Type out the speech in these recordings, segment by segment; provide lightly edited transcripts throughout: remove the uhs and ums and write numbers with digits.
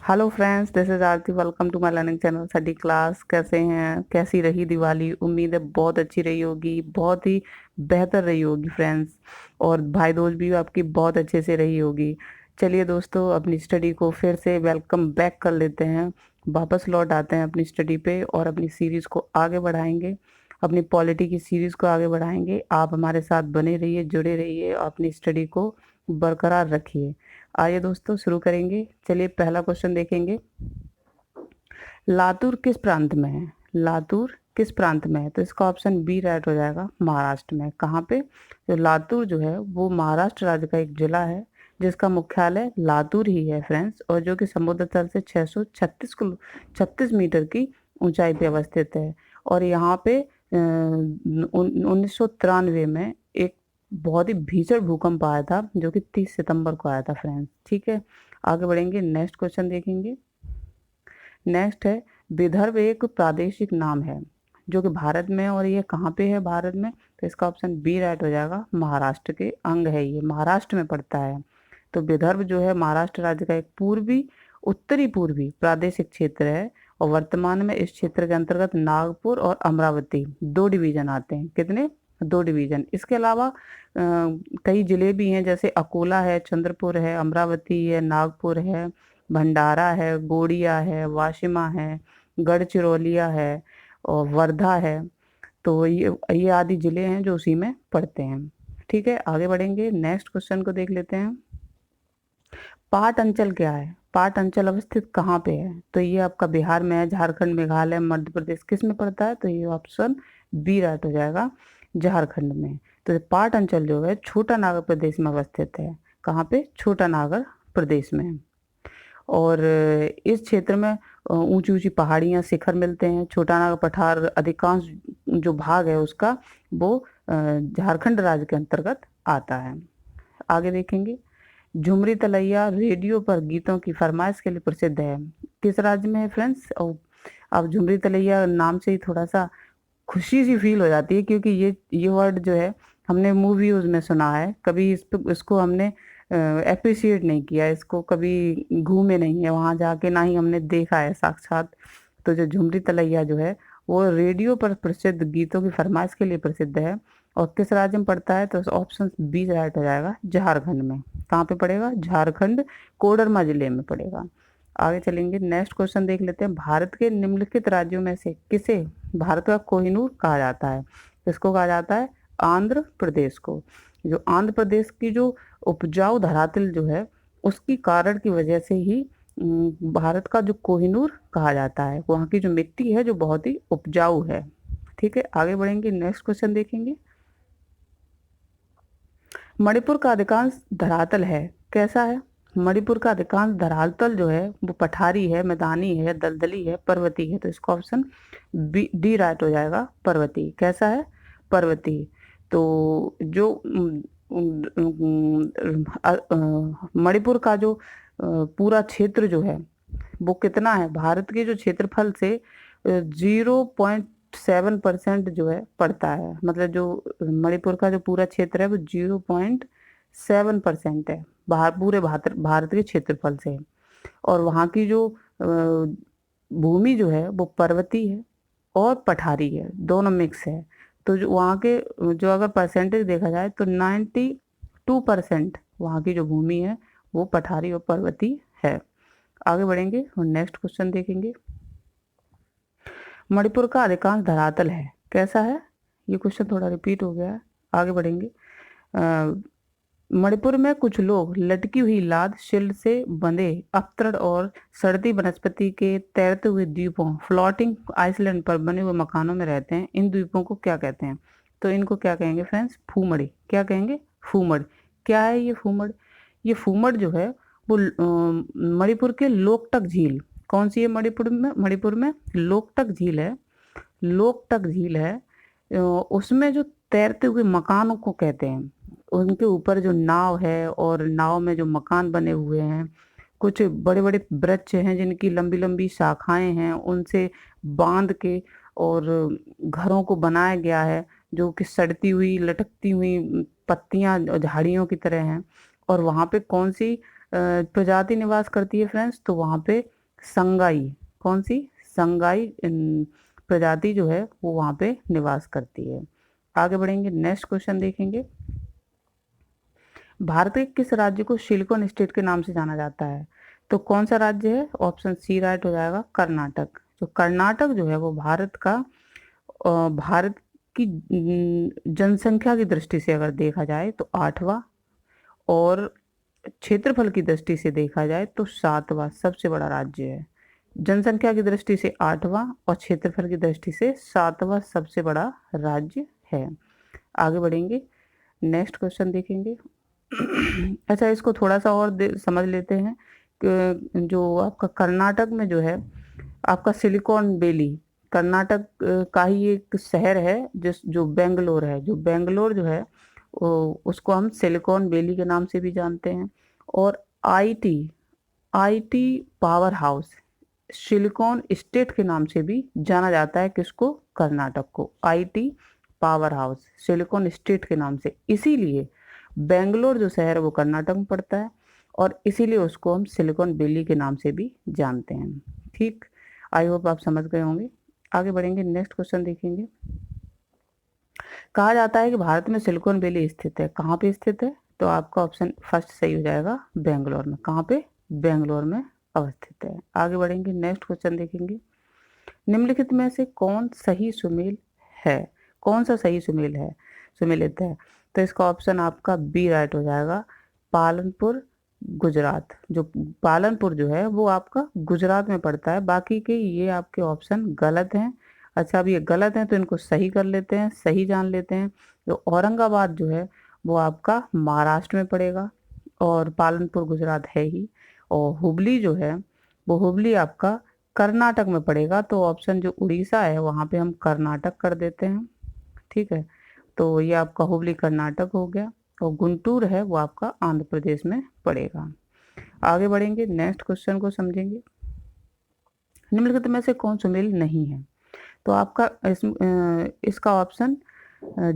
Hello friends, this is Aarti. Welcome to my learning channel study class. कैसे हैं? कैसी रही दिवाली? उम्मीद है बहुत अच्छी रही होगी, बहुत ही बेहतर रही होगी फ्रेंड्स। और भाई दूज भी आपकी बहुत अच्छे से रही होगी। चलिए दोस्तों, अपनी स्टडी को फिर से वेलकम बैक कर लेते हैं। वापस लौट आते हैं अपनी स्टडी पे और अपनी सीरीज को आगे बढ़ाएंगे। अपनी पॉलिटी की सीरीज को आगे बढ़ाएंगे। आप हमारे साथ बने रहिए, जुड़े रहिए और अपनी स्टडी को बरकरार रखिए। आइए दोस्तों, शुरू करेंगे। चलिए, पहला क्वेश्चन देखेंगे। लातूर किस प्रांत में है? लातूर किस प्रांत में है? तो इसका ऑप्शन बी राइट हो जाएगा, महाराष्ट्र में। कहाँ पे? जो लातूर जो है वो महाराष्ट्र राज्य का एक जिला है, जिसका मुख्यालय लातूर ही है फ्रेंड्स, और जो कि समुद्र तल से 636 मीटर की ऊंचाई पे अवस्थित है। और यहाँ पे 1993 में एक बहुत ही भीषण भूकंप आया था, जो कि 30 सितंबर को आया था फ्रेंड्स। ठीक है, आगे बढ़ेंगे, नेक्स्ट क्वेश्चन देखेंगे। नेक्स्ट है, विदर्भ एक प्रादेशिक नाम है जो कि भारत में है, और ये कहाँ पे है भारत में? तो इसका ऑप्शन बी राइट हो जाएगा, महाराष्ट्र के अंग है, ये महाराष्ट्र में पड़ता है। तो विदर्भ जो है महाराष्ट्र राज्य का एक उत्तरी पूर्वी प्रादेशिक क्षेत्र है। और वर्तमान में इस क्षेत्र के अंतर्गत नागपुर और अमरावती दो डिवीजन आते हैं। कितने? दो डिवीजन। इसके अलावा कई जिले भी हैं, जैसे अकोला है, चंद्रपुर है, अमरावती है, नागपुर है, भंडारा है, गोड़िया है, वाशिमा है, गढ़चिरौलिया है और वर्धा है। तो ये आदि जिले हैं जो उसी में पड़ते हैं। ठीक है, आगे बढ़ेंगे, नेक्स्ट क्वेश्चन को देख लेते हैं। पाट अंचल क्या है? पाट अंचल अवस्थित कहाँ पे है? तो ये आपका बिहार में है, झारखंड, मेघालय, मध्य प्रदेश, किस में पड़ता है? तो ये ऑप्शन बी राइट हो जाएगा, झारखंड में। तो ये पाट अंचल जो है छोटा नागर प्रदेश में अवस्थित है। कहाँ पे? छोटा नागर प्रदेश में। और इस क्षेत्र में ऊंची ऊंची पहाड़ियां, शिखर मिलते हैं। छोटा नागर पठार अधिकांश जो भाग है उसका, वो झारखंड राज्य के अंतर्गत आता है। आगे देखेंगे। झुमरी तलैया रेडियो पर गीतों की फरमाइश के लिए प्रसिद्ध है। किस राज्य में है फ्रेंड्स? और अब झुमरी तलैया नाम से ही थोड़ा सा खुशी सी फील हो जाती है, क्योंकि ये वर्ड जो है हमने मूवीज में सुना है, कभी इसको हमने अप्रिशिएट नहीं किया, इसको कभी घूमे नहीं है वहां जाके, ना ही हमने देखा है साक्षात। तो जो झुमरी तलैया जो है वो रेडियो पर प्रसिद्ध गीतों की फरमाइश के लिए प्रसिद्ध है। और किस राज्य में पड़ता है? तो ऑप्शन बी राइट हो जाएगा, झारखंड में। कहाँ पे पड़ेगा? झारखंड, कोडरमा जिले में पड़ेगा। आगे चलेंगे, नेक्स्ट क्वेश्चन देख लेते हैं। भारत के निम्नलिखित राज्यों में से किसे भारत का कोहिनूर कहा जाता है? किसको कहा जाता है? आंध्र प्रदेश को। जो आंध्र प्रदेश की जो उपजाऊ धरातल जो है, उसकी कारण की वजह से ही भारत का जो कोहिनूर कहा जाता है। वहाँ की जो मिट्टी है जो बहुत ही उपजाऊ है। ठीक है, आगे बढ़ेंगे, नेक्स्ट क्वेश्चन देखेंगे। मणिपुर का अधिकांश धरातल है, कैसा है? मणिपुर का अधिकांश धरातल जो है वो पठारी है, मैदानी है, दलदली है, पर्वतीय है। तो इसका ऑप्शन बी डी राइट हो जाएगा, पर्वतीय। कैसा है? पर्वतीय। तो जो मणिपुर का जो पूरा क्षेत्र जो है वो कितना है? भारत के जो क्षेत्रफल से 0.7% जो है पड़ता है। मतलब जो मणिपुर का जो पूरा क्षेत्र है वो 0.7% है पूरे भारत के क्षेत्रफल से। और वहाँ की जो भूमि जो है वो पर्वतीय है और पठारी है, दोनों मिक्स है। तो जो वहाँ के जो अगर परसेंटेज देखा जाए तो 92% वहाँ की जो भूमि है वो पठारी और पर्वतीय है। आगे बढ़ेंगे और नेक्स्ट क्वेश्चन देखेंगे। मणिपुर का अधिकांश धरातल है, कैसा है? ये क्वेश्चन थोड़ा रिपीट हो गया है। आगे बढ़ेंगे। मणिपुर में कुछ लोग लटकी हुई लाद शिल्ड से बंधे अपतरण और सड़ती वनस्पति के तैरते हुए द्वीपों, फ्लोटिंग आइसलैंड पर बने हुए मकानों में रहते हैं। इन द्वीपों को क्या कहते हैं? तो इनको क्या कहेंगे फ्रेंड्स? फूमड़। क्या कहेंगे? फूमड़। क्या है ये फूमड़? ये फूमड़ जो है वो मणिपुर के लोकटक झील, कौन सी है मणिपुर में? मणिपुर में लोकटक झील है। लोकटक झील है, उसमें जो तैरते हुए मकानों को कहते हैं। उनके ऊपर जो नाव है और नाव में जो मकान बने हुए हैं, कुछ बड़े बड़े वृक्ष हैं जिनकी लंबी लंबी शाखाएं हैं, उनसे बांध के और घरों को बनाया गया है, जो कि सड़ती हुई लटकती हुई पत्तियां झाड़ियों की तरह हैं। और वहाँ पे कौन सी प्रजाति निवास करती है फ्रेंड्स? तो वहाँ पे संगाई, कौन सी? संगाई प्रजाति जो है वो वहाँ पे निवास करती है। आगे बढ़ेंगे, नेक्स्ट क्वेश्चन देखेंगे। भारत के किस राज्य को सिलिकॉन स्टेट के नाम से जाना जाता है? तो कौन सा राज्य है? ऑप्शन सी राइट हो जाएगा, कर्नाटक। तो कर्नाटक जो है वो भारत की जनसंख्या की दृष्टि से अगर देखा जाए तो 8वां, और क्षेत्रफल की दृष्टि से देखा जाए तो 7वां सबसे बड़ा राज्य है। जनसंख्या की दृष्टि से 8वां और क्षेत्रफल की दृष्टि से 7वां सबसे बड़ा राज्य है। आगे बढ़ेंगे, नेक्स्ट क्वेश्चन देखेंगे। अच्छा, इसको थोड़ा सा और समझ लेते हैं कि जो आपका कर्नाटक में जो है आपका सिलिकॉन वैली, कर्नाटक का ही एक शहर है जो बेंगलोर है। जो बेंगलोर जो है उसको हम सिलिकॉन वैली के नाम से भी जानते हैं। और IT IT power house silicon state के नाम से भी जाना जाता है। किसको? कर्नाटक को IT power house silicon state के नाम से। इसीलिए बेंगलोर जो शहर है वो कर्नाटक में पड़ता है, और इसीलिए उसको हम सिलिकॉन वैली के नाम से भी जानते हैं। ठीक, आई होप आप समझ गए होंगे। आगे बढ़ेंगे, नेक्स्ट क्वेश्चन देखेंगे। कहा जाता है कि भारत में सिलिकॉन वैली स्थित है। कहाँ पे स्थित है? तो आपका ऑप्शन फर्स्ट सही हो जाएगा, बेंगलोर में। कहाँ पे? बेंगलोर में अवस्थित है। आगे बढ़ेंगे, नेक्स्ट क्वेश्चन देखेंगे। निम्नलिखित में से कौन सही सुमेल है? कौन सा सही सुमेल है, सुमेलित है? तो इसका ऑप्शन आपका बी राइट हो जाएगा, पालनपुर गुजरात। जो पालनपुर जो है वो आपका गुजरात में पड़ता है। बाकी के ये आपके ऑप्शन गलत हैं। अच्छा, अब ये गलत हैं तो इनको सही कर लेते हैं, सही जान लेते हैं। जो औरंगाबाद जो है वो आपका महाराष्ट्र में पड़ेगा, और पालनपुर गुजरात है ही। और हुबली जो है वो हुबली आपका कर्नाटक में पड़ेगा। तो ऑप्शन जो उड़ीसा है वहाँ पे हम कर्नाटक कर देते हैं। ठीक है, तो ये आपका हुबली कर्नाटक हो गया, और गुंटूर है वो आपका आंध्र प्रदेश में पड़ेगा। आगे बढ़ेंगे, नेक्स्ट क्वेश्चन को समझेंगे। निम्नलिखित में से कौन सुमेल नहीं है? तो आपका इसका ऑप्शन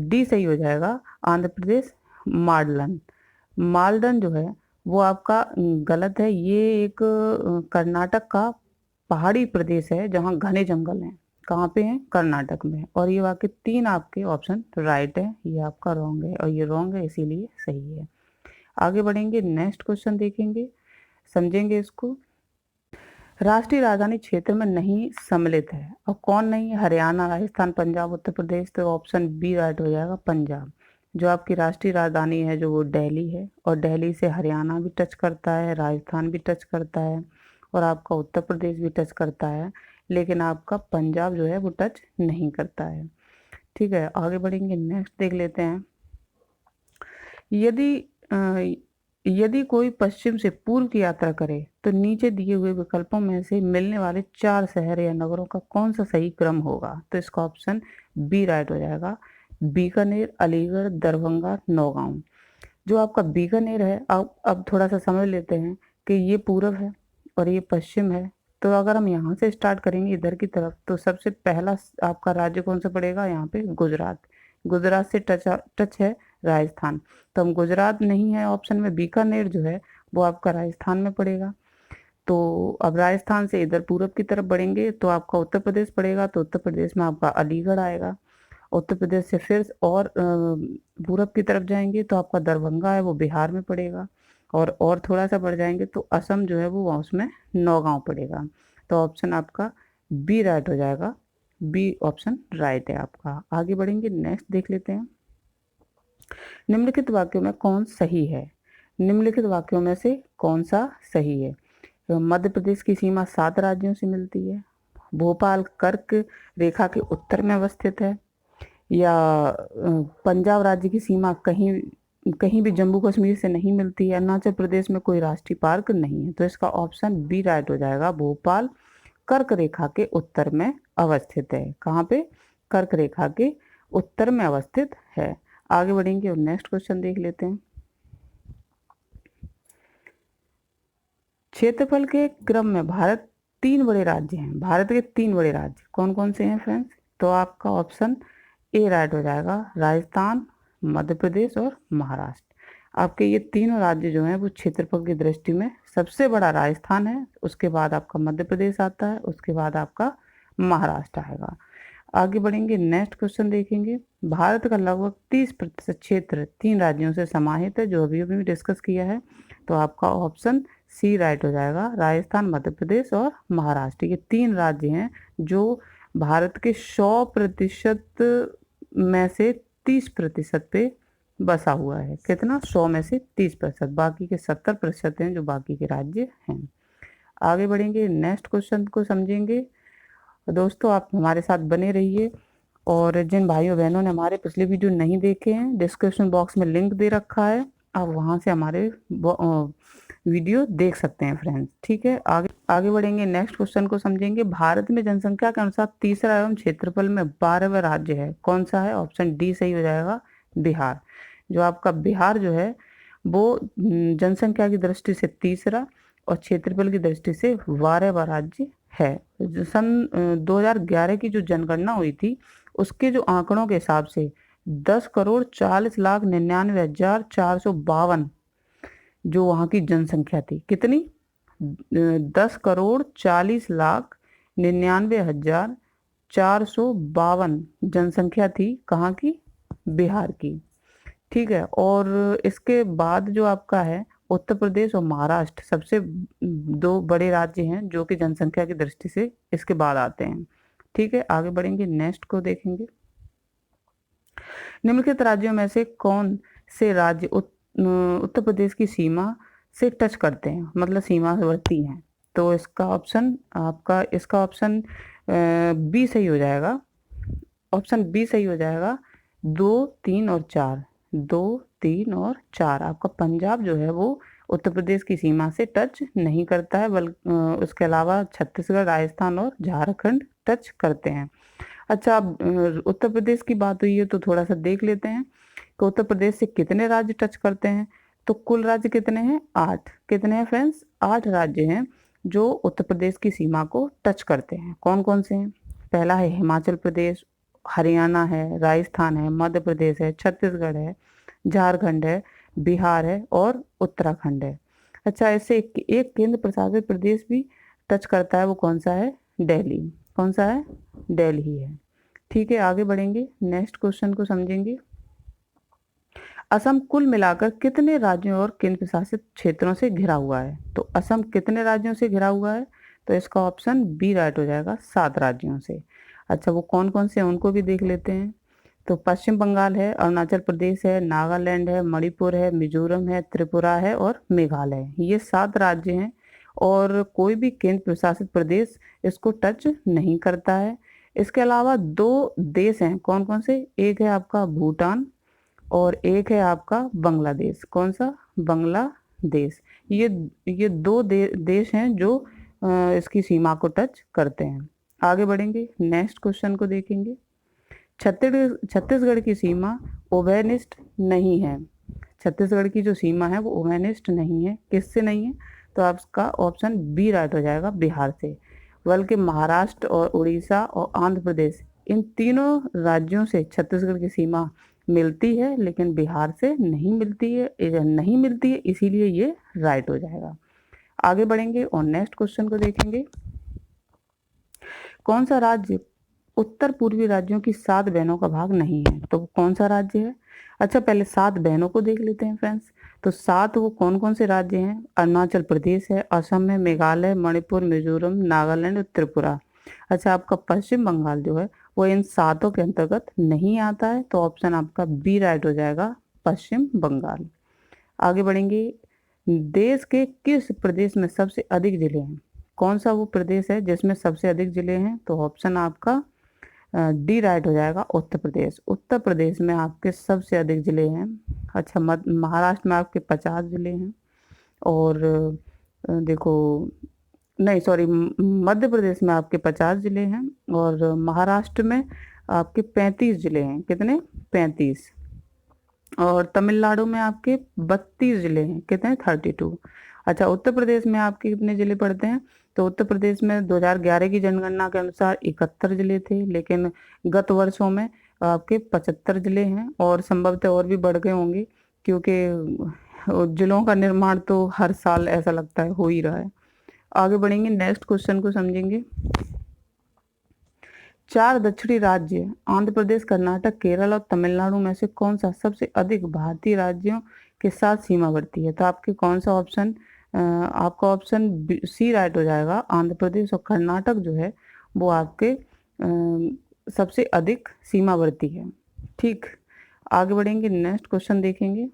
डी सही हो जाएगा, आंध्र प्रदेश मालदन। मालदन जो है वो आपका गलत है। ये एक कर्नाटक का पहाड़ी प्रदेश है जहाँ घने जंगल हैं। कहाँ पे हैं? कर्नाटक में। और ये वाकई 3 आपके ऑप्शन राइट है, ये आपका रॉन्ग है, और ये रॉन्ग है इसीलिए सही है। आगे बढ़ेंगे, नेक्स्ट क्वेश्चन देखेंगे, समझेंगे इसको। राष्ट्रीय राजधानी क्षेत्र में नहीं सम्मिलित है, और कौन नहीं है? हरियाणा, राजस्थान, पंजाब, उत्तर प्रदेश। तो ऑप्शन बी राइट हो जाएगा, पंजाब। जो आपकी राष्ट्रीय राजधानी है जो वो दिल्ली है, और दिल्ली से हरियाणा भी टच करता है, राजस्थान भी टच करता है, और आपका उत्तर प्रदेश भी टच करता है, लेकिन आपका पंजाब जो है वो टच नहीं करता है। ठीक है, आगे बढ़ेंगे, नेक्स्ट देख लेते हैं। यदि यदि कोई पश्चिम से पूर्व की यात्रा करे तो नीचे दिए हुए विकल्पों में से मिलने वाले 4 शहर या नगरों का कौन सा सही क्रम होगा? तो इसका ऑप्शन बी राइट हो जाएगा, बीकानेर, अलीगढ़, दरभंगा, नौगांव। जो आपका बीकानेर है, अब थोड़ा सा समझ लेते हैं कि ये पूर्व है और ये पश्चिम है। तो अगर हम यहाँ से स्टार्ट करेंगे इधर की तरफ, तो सबसे पहला आपका राज्य कौन सा पड़ेगा? यहाँ पे गुजरात। गुजरात से टच है राजस्थान, तो हम गुजरात नहीं है ऑप्शन में, बीकानेर जो है वो आपका राजस्थान में पड़ेगा। तो अब राजस्थान से इधर पूरब की तरफ बढ़ेंगे तो आपका उत्तर प्रदेश पड़ेगा, तो उत्तर प्रदेश में आपका अलीगढ़ आएगा। उत्तर प्रदेश से फिर और पूरब की तरफ जाएंगे तो आपका दरभंगा है वो बिहार में पड़ेगा, और थोड़ा सा बढ़ जाएंगे तो असम जो है वो उसमें नौगांव पड़ेगा। तो ऑप्शन आपका बी राइट हो जाएगा, बी ऑप्शन राइट है आपका। आगे बढ़ेंगे, नेक्स्ट देख लेते हैं। निम्नलिखित वाक्यों में कौन सही है? निम्नलिखित वाक्यों में से कौन सा सही है? तो मध्य प्रदेश की सीमा 7 राज्यों से मिलती है, भोपाल कर्क रेखा के उत्तर में अवस्थित है, या पंजाब राज्य की सीमा कहीं कहीं भी जम्मू कश्मीर से नहीं मिलती है, अरुणाचल प्रदेश में कोई राष्ट्रीय पार्क नहीं है। तो इसका ऑप्शन बी राइट हो जाएगा, भोपाल कर्क रेखा के उत्तर में अवस्थित है। कहाँ पे? कर्क रेखा के उत्तर में अवस्थित है। आगे बढ़ेंगे और नेक्स्ट क्वेश्चन देख लेते हैं। क्षेत्रफल के क्रम में भारत 3 बड़े राज्य हैं। भारत के 3 बड़े राज्य कौन कौन से हैं फ्रेंड्स? तो आपका ऑप्शन ए राइट हो जाएगा, राजस्थान, मध्य प्रदेश और महाराष्ट्र। आपके ये तीनों राज्य जो हैं वो क्षेत्रफल की दृष्टि में सबसे बड़ा राजस्थान है, उसके बाद आपका मध्य प्रदेश आता है, उसके बाद आपका महाराष्ट्र आएगा। आगे बढ़ेंगे, नेक्स्ट क्वेश्चन देखेंगे। भारत का लगभग 30% क्षेत्र 3 राज्यों से समाहित है, जो अभी अभी डिस्कस किया है। तो आपका ऑप्शन सी राइट हो जाएगा। राजस्थान, मध्य प्रदेश और महाराष्ट्र, ये 3 राज्य हैं जो भारत के 100% में से 30% पे बसा हुआ है। कितना? 100 में से 30%, बाकी के 70% हैं जो बाकी के राज्य हैं। आगे बढ़ेंगे, नेक्स्ट क्वेश्चन को समझेंगे। दोस्तों आप हमारे साथ बने रहिए, और जिन भाइयों बहनों ने हमारे पिछले वीडियो नहीं देखे हैं, डिस्क्रिप्शन बॉक्स में लिंक दे रखा है, आप वहां से हमारे वीडियो देख सकते हैं फ्रेंड्स। ठीक है, आगे बढ़ेंगे, नेक्स्ट क्वेश्चन को समझेंगे। भारत में जनसंख्या के अनुसार तीसरा एवं क्षेत्रफल में 12वां राज्य है, कौन सा है? ऑप्शन डी सही हो जाएगा, बिहार। जो आपका बिहार जो है वो जनसंख्या की दृष्टि से तीसरा और क्षेत्रफल की दृष्टि से 12वां राज्य है। सन 2011 की जो जनगणना हुई थी, उसके जो आंकड़ों के हिसाब से 10,40,99,452 जो वहाँ की जनसंख्या थी। कितनी? 10,40,99,452 जनसंख्या थी, कहाँ की? बिहार की। ठीक है, और इसके बाद जो आपका है उत्तर प्रदेश और महाराष्ट्र सबसे 2 बड़े राज्य हैं जो कि जनसंख्या की दृष्टि से इसके बाद आते हैं। ठीक है, आगे बढ़ेंगे, नेक्स्ट को देखेंगे। निम्नलिखित राज्यों में से कौन से राज्य उत्तर प्रदेश की सीमा से टच करते हैं, मतलब सीमावर्ती हैं? तो इसका ऑप्शन बी सही हो जाएगा। ऑप्शन बी सही हो जाएगा। 2, 3 और 4, 2, 3 और 4। आपका पंजाब जो है वो उत्तर प्रदेश की सीमा से टच नहीं करता है, बल्कि उसके अलावा छत्तीसगढ़, राजस्थान और झारखंड टच करते हैं। अच्छा, अब उत्तर प्रदेश की बात हुई है तो थोड़ा सा देख लेते हैं कि उत्तर प्रदेश से कितने राज्य टच करते हैं। तो कुल राज्य कितने हैं? 8। कितने हैं फ्रेंड्स? 8 राज्य हैं जो उत्तर प्रदेश की सीमा को टच करते हैं। कौन कौन से हैं? पहला है हिमाचल प्रदेश, हरियाणा है, राजस्थान है, मध्य प्रदेश है, छत्तीसगढ़ है, झारखंड है, बिहार है और उत्तराखंड है। अच्छा, ऐसे एक केंद्र प्रशासित प्रदेश भी टच करता है, वो कौन सा है? दिल्ली। कौन सा है? दिल्ली है। ठीक है, आगे बढ़ेंगे, नेक्स्ट क्वेश्चन को समझेंगे। असम कुल मिलाकर कितने राज्यों और केंद्र प्रशासित क्षेत्रों से घिरा हुआ है? तो असम कितने राज्यों से घिरा हुआ है? तो इसका ऑप्शन बी राइट हो जाएगा, 7 राज्यों से। अच्छा, वो कौन कौन से हैं उनको भी देख लेते हैं। तो पश्चिम बंगाल है, अरुणाचल प्रदेश है, नागालैंड है, मणिपुर है, मिजोरम है, त्रिपुरा है और मेघालय है। ये 7 राज्य हैं और कोई भी केंद्र प्रशासित प्रदेश इसको टच नहीं करता है। इसके अलावा 2 देश हैं, कौन कौन से? एक है आपका भूटान और एक है आपका बांग्लादेश। कौन सा? बांग्लादेश। ये 2 देश हैं जो इसकी सीमा को टच करते हैं। आगे बढ़ेंगे, नेक्स्ट क्वेश्चन को देखेंगे। छत्तीसगढ़ की सीमा उभयनिष्ठ नहीं है। छत्तीसगढ़ की जो सीमा है वो उभयनिष्ठ नहीं है। किससे नहीं है? तो आपका ऑप्शन बी राइट हो जाएगा, बिहार से। बल्कि महाराष्ट्र और उड़ीसा और आंध्र प्रदेश, इन तीनों राज्यों से छत्तीसगढ़ की सीमा मिलती है, लेकिन बिहार से नहीं मिलती है, इसीलिए ये राइट हो जाएगा। आगे बढ़ेंगे और नेक्स्ट क्वेश्चन को देखेंगे। कौन सा राज्य उत्तर पूर्वी राज्यों की 7 बहनों का भाग नहीं है? तो कौन सा राज्य है? अच्छा, पहले 7 बहनों को देख लेते हैं फ्रेंड्स। तो 7 वो कौन कौन से राज्य हैं? अरुणाचल प्रदेश है, असम है, मेघालय, मणिपुर, मिजोरम, नागालैंड और त्रिपुरा। अच्छा, आपका पश्चिम बंगाल जो है वो इन 7 के अंतर्गत नहीं आता है, तो ऑप्शन आपका बी राइट हो जाएगा, पश्चिम बंगाल। आगे बढ़ेंगे, देश के किस प्रदेश में सबसे अधिक जिले हैं? कौन सा वो प्रदेश है जिसमें सबसे अधिक जिले हैं? तो ऑप्शन आपका डी राइट हो जाएगा, उत्तर प्रदेश। उत्तर प्रदेश में आपके सबसे अधिक जिले हैं। अच्छा, महाराष्ट्र में आपके 50 जिले हैं, और देखो, नहीं सॉरी, मध्य प्रदेश में आपके 50 जिले हैं और महाराष्ट्र में आपके 35 जिले हैं। कितने? 35। और तमिलनाडु में आपके 32 जिले हैं। कितने? 32। अच्छा, उत्तर प्रदेश में आपके कितने जिले पड़ते हैं? तो उत्तर प्रदेश में 2011 की जनगणना के अनुसार 71 जिले थे, लेकिन गत वर्षों में आपके 75 जिले हैं, और संभवतः और भी बढ़ गए होंगे, क्योंकि और जिलों का निर्माण तो हर साल ऐसा लगता है हो ही रहा है। आगे बढ़ेंगे, नेक्स्ट क्वेश्चन को समझेंगे। 4 दक्षिणी राज्य आंध्र प्रदेश, कर्नाटक, केरल और तमिलनाडु में से कौन सा सबसे अधिक भारतीय राज्यों के साथ सीमावर्ती है? तो आपके कौन सा ऑप्शन, आपका ऑप्शन सी राइट हो जाएगा। आंध्र प्रदेश और कर्नाटक जो है वो आपके सबसे अधिक सीमावर्ती है। ठीक, आगे बढ़ेंगे, नेक्स्ट क्वेश्चन देखेंगे।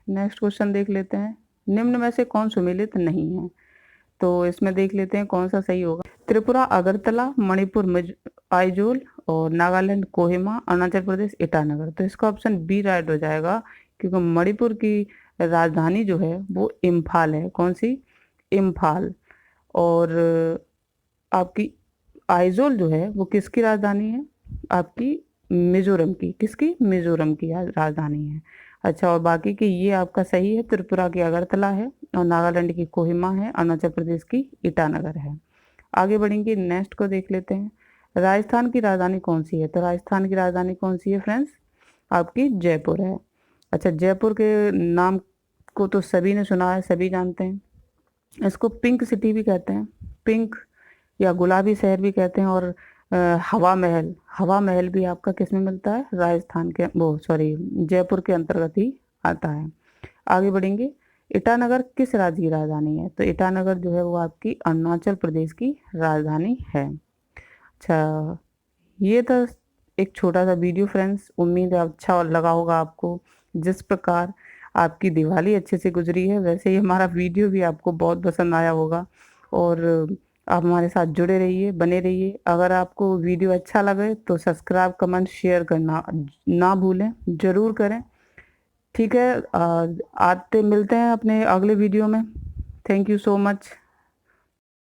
नेक्स्ट क्वेश्चन देख लेते हैं, निम्न में से कौन सुमेलित नहीं है? तो इसमें देख लेते हैं कौन सा सही होगा। त्रिपुरा अगरतला, मणिपुर आइजोल और नागालैंड कोहिमा, अरुणाचल प्रदेश ईटानगर। तो इसका ऑप्शन बी राइट हो जाएगा, क्योंकि मणिपुर की राजधानी जो है वो इम्फाल है। कौन सी? इम्फाल। और आपकी आइजोल जो है वो किसकी राजधानी है? आपकी मिजोरम की। किसकी? मिजोरम की राजधानी है। अच्छा, और बाकी की ये आपका सही है, त्रिपुरा की अगरतला है और नागालैंड की कोहिमा है, अरुणाचल प्रदेश की ईटानगर है। आगे बढ़ेंगे, नेक्स्ट को देख लेते हैं। राजस्थान की राजधानी कौन सी है? तो राजस्थान की राजधानी कौन सी है फ्रेंड्स? आपकी जयपुर है। अच्छा, जयपुर के नाम को तो सभी ने सुना है, सभी जानते हैं। इसको पिंक सिटी भी कहते हैं, पिंक या गुलाबी शहर भी कहते हैं। और हवा महल, हवा महल भी आपका किस में मिलता है? राजस्थान के, वो सॉरी, जयपुर के अंतर्गत ही आता है। आगे बढ़ेंगे, ईटानगर किस राज्य की राजधानी है? तो ईटानगर जो है वो आपकी अरुणाचल प्रदेश की राजधानी है। अच्छा, ये था एक छोटा सा वीडियो फ्रेंड्स, उम्मीद है अच्छा लगा होगा आपको। जिस प्रकार आपकी दिवाली अच्छे से गुजरी है, वैसे ही हमारा वीडियो भी आपको बहुत पसंद आया होगा। और आप हमारे साथ जुड़े रहिए, बने रहिए। अगर आपको वीडियो अच्छा लगे तो सब्सक्राइब, कमेंट, शेयर करना ना भूलें, ज़रूर करें। ठीक है, आते मिलते हैं अपने अगले वीडियो में। Thank you so much.